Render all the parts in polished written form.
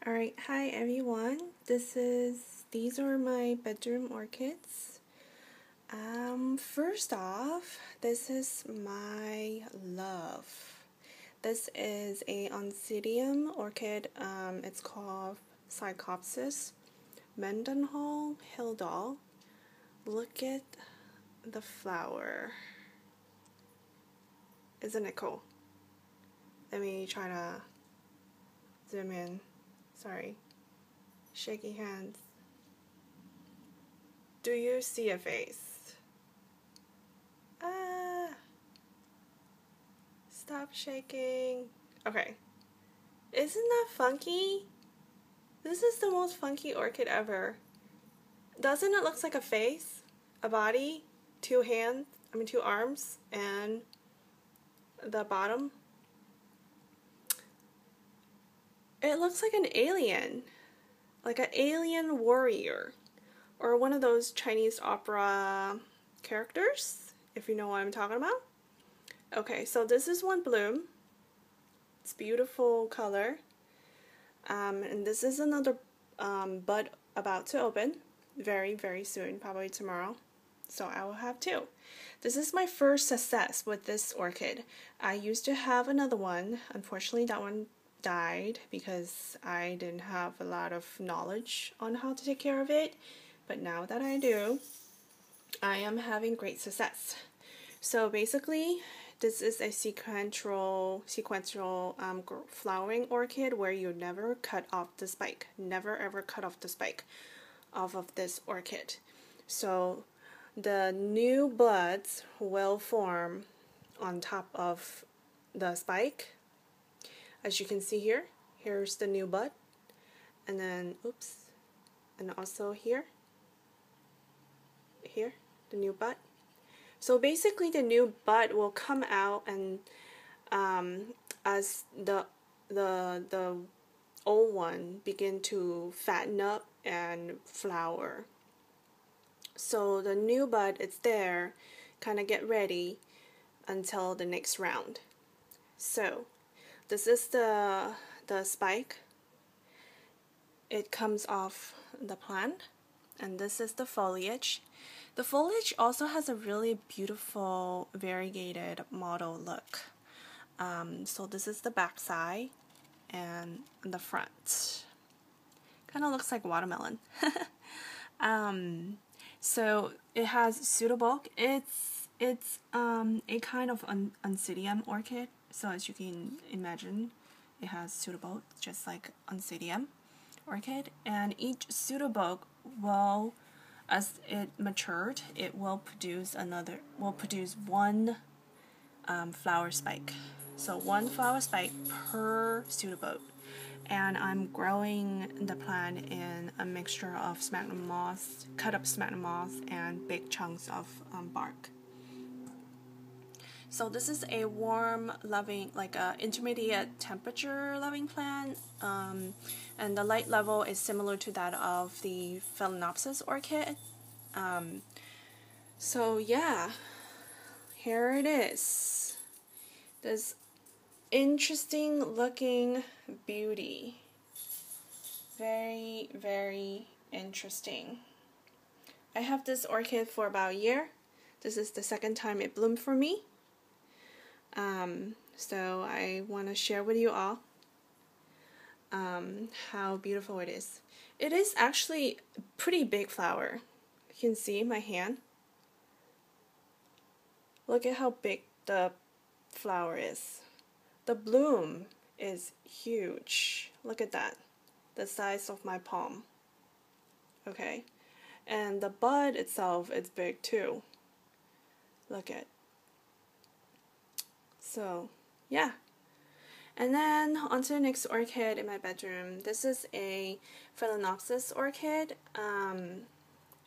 Alright, hi everyone. These are my bedroom orchids. First off, this is my love. This is a Oncidium orchid. It's called Psychopsis Mendal. Look at the flower. Isn't it cool? Let me try to zoom in. Sorry. Shaky hands. Do you see a face? Stop shaking. Okay. Isn't that funky? This is the most funky orchid ever. Doesn't it look like a face? A body? Two arms, and the bottom? It looks like an alien. Like an alien warrior. Or one of those Chinese opera characters, if you know what I'm talking about. Okay, so this is one bloom. It's beautiful color. And this is another bud about to open very, very soon, probably tomorrow. So I will have two. This is my first success with this orchid. I used to have another one. Unfortunately, that one died because I didn't have a lot of knowledge on how to take care of it. But now that I do, I am having great success. So basically, this is a sequential flowering orchid where you never cut off the spike. Never ever cut off the spike off of this orchid. So the new buds will form on top of the spike. As you can see here, here's the new bud. And then, and also here, the new bud. So basically the new bud will come out, and as the old one begin to fatten up and flower. So the new bud is there, kind of get ready until the next round. So this is the spike. It comes off the plant, and this is the foliage. The foliage also has a really beautiful variegated mottled look. So this is the back side and the front. Kind of looks like watermelon. So it has pseudobulk. It's a kind of Oncidium orchid. So as you can imagine, it has pseudobulk just like Oncidium orchid, and each pseudobulk will, as it matured, it will produce one flower spike. So one flower spike per pseudobulk. And I'm growing the plant in a mixture of sphagnum moss, cut up sphagnum moss, and big chunks of bark. So this is a warm, loving, like a intermediate temperature loving plant, and the light level is similar to that of the Phalaenopsis orchid. So yeah, here it is. This interesting looking beauty. Very, very interesting. I have this orchid for about a year. This is the second time it bloomed for me. So I want to share with you all how beautiful it is. It is actually a pretty big flower. You can see my hand. Look at how big the flower is. The bloom is huge. Look at that. The size of my palm. Okay. And the bud itself is big too. Look at. So, yeah. And then onto the next orchid in my bedroom. This is a Phalaenopsis orchid.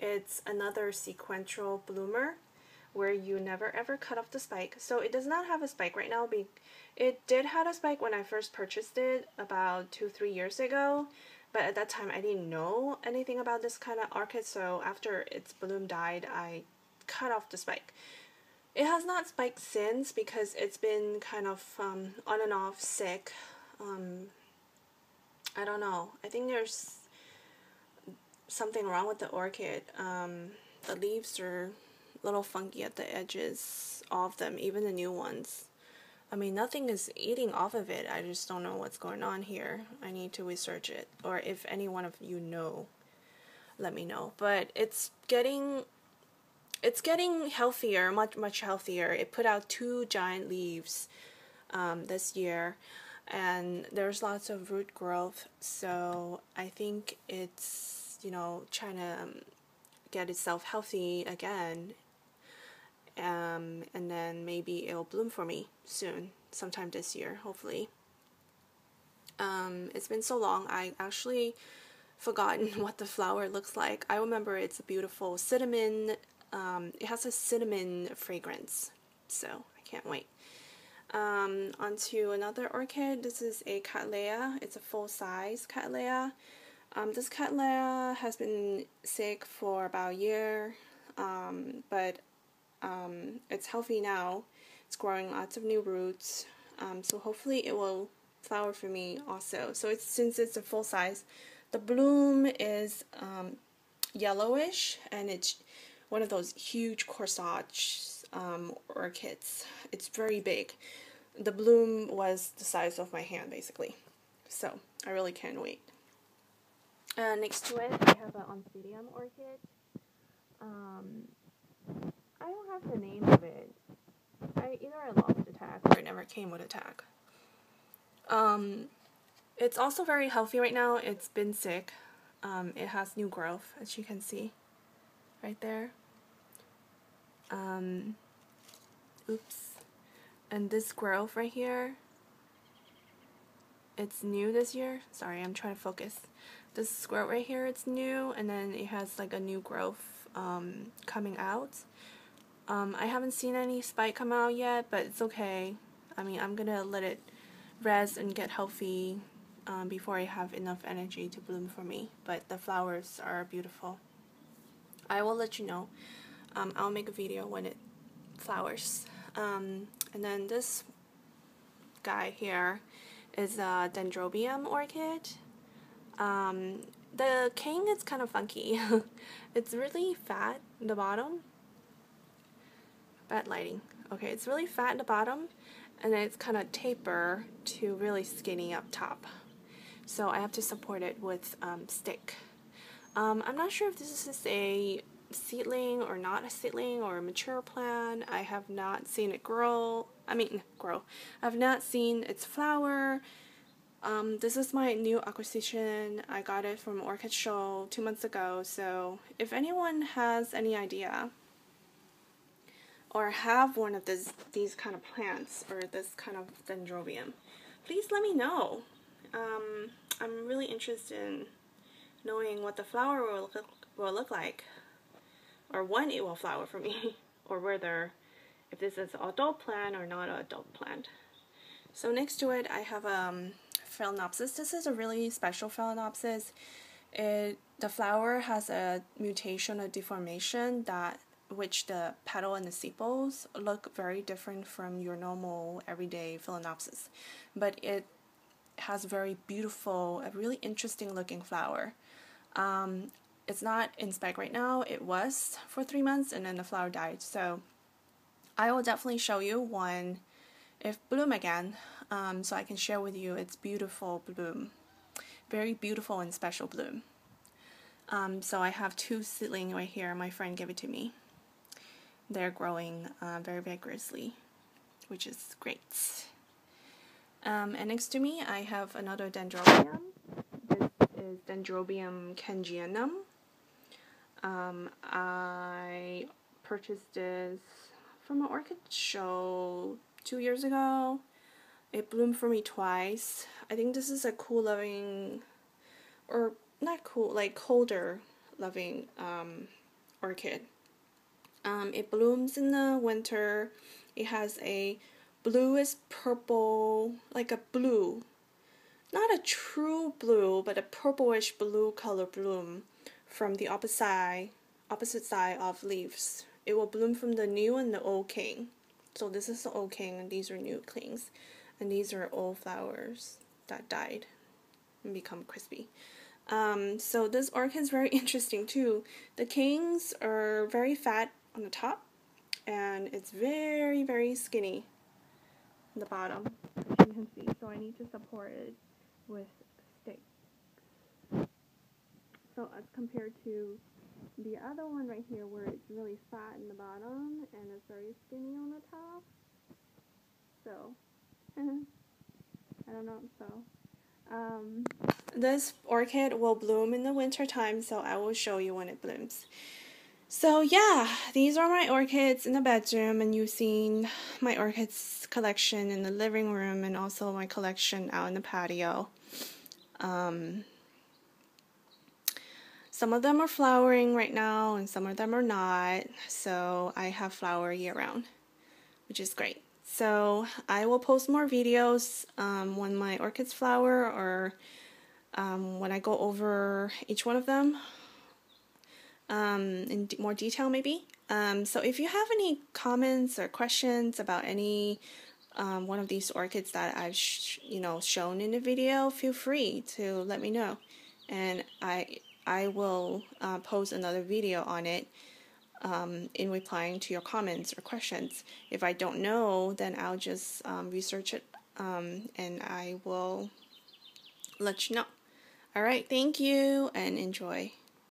It's another sequential bloomer where you never ever cut off the spike. So it does not have a spike right now. It did have a spike when I first purchased it about 2-3 years ago. But at that time I didn't know anything about this kind of orchid. So after its bloom died, I cut off the spike. It has not spiked since because it's been kind of on and off sick. I don't know. I think there's something wrong with the orchid. The leaves are a little funky at the edges, all of them, even the new ones. I mean, nothing is eating off of it. I just don't know what's going on here. I need to research it. Or if any one of you know, let me know. But it's getting healthier, much healthier. It put out 2 giant leaves this year, and there's lots of root growth. So I think it's, you know, trying to get itself healthy again. And then maybe it'll bloom for me soon, sometime this year, hopefully. It's been so long, I actually forgotten what the flower looks like. I remember it's a beautiful cinnamon, it has a cinnamon fragrance, so I can't wait. Onto another orchid. This is a Cattleya. It's a full-size Cattleya. This Cattleya has been sick for about a year, but it's healthy now. It's growing lots of new roots, so hopefully it will flower for me also. So since it's a full size, the bloom is yellowish, and it's one of those huge corsage orchids. It's very big. The bloom was the size of my hand, basically. So I really can't wait. Next to it, I have an Oncidium orchid. I don't have the name of it. Either I lost a tag or it never came with a tag. It's also very healthy right now. It's been sick. It has new growth, as you can see right there. Oops. And this growth right here, it's new this year. Sorry, I'm trying to focus. This growth right here, it's new, and then it has like a new growth coming out. I haven't seen any spike come out yet, but it's okay. I mean, I'm gonna let it rest and get healthy before I have enough energy to bloom for me. But the flowers are beautiful. I will let you know. I'll make a video when it flowers. And then this guy here is a Dendrobium orchid. The king is kind of funky. It's really fat in the bottom. Bad lighting. Okay, it's really fat in the bottom, and then it's kind of taper to really skinny up top. So I have to support it with stick. I'm not sure if this is a seedling or not a seedling or a mature plant. I have not seen it grow. I've not seen its flower. This is my new acquisition. I got it from Orchid Show 2 months ago. So if anyone has any idea or have one of these kind of plants or this kind of dendrobium, please let me know. I'm really interested in knowing what the flower will look like, or when it will flower for me, or whether if this is an adult plant or not an adult plant. So next to it, I have Phalaenopsis. This is a really special Phalaenopsis. The flower has a mutation, a deformation which the petal and the sepals look very different from your normal everyday Phalaenopsis, but it has very beautiful, a really interesting looking flower. It's not in spec right now. It was for 3 months, and then the flower died. So I will definitely show you one if bloom again, so I can share with you its beautiful bloom, very beautiful and special bloom. So I have 2 seedlings right here. My friend gave it to me. They're growing very vigorously, which is great. And next to me, I have another dendrobium. This is Dendrobium Kenum. I purchased this from an orchid show 2 years ago. It bloomed for me twice. I think this is a cool loving, or not cool, like colder loving orchid. It blooms in the winter. It has a bluish purple, like a blue, not a true blue, but a purplish blue color bloom from the opposite side of leaves. It will bloom from the new and the old king. So this is the old king, and these are new kings, and these are old flowers that died. and become crispy. So this orchid is very interesting too. The kings are very fat on the top, and it's very, very skinny on the bottom, as you can see. So I need to support it with sticks. So as compared to the other one right here, where it's really fat in the bottom and it's very skinny on the top. So I don't know. So this orchid will bloom in the winter time, so I will show you when it blooms. So yeah, these are my orchids in the bedroom, and you've seen my orchids collection in the living room, and also my collection out in the patio. Some of them are flowering right now, and some of them are not, so I have flower year-round, which is great. So I will post more videos when my orchids flower, or when I go over each one of them in more detail maybe. So if you have any comments or questions about any one of these orchids that I've shown in the video, feel free to let me know, and I will post another video on it in replying to your comments or questions. If I don't know, then I'll just research it, and I will let you know. Alright, thank you, and enjoy.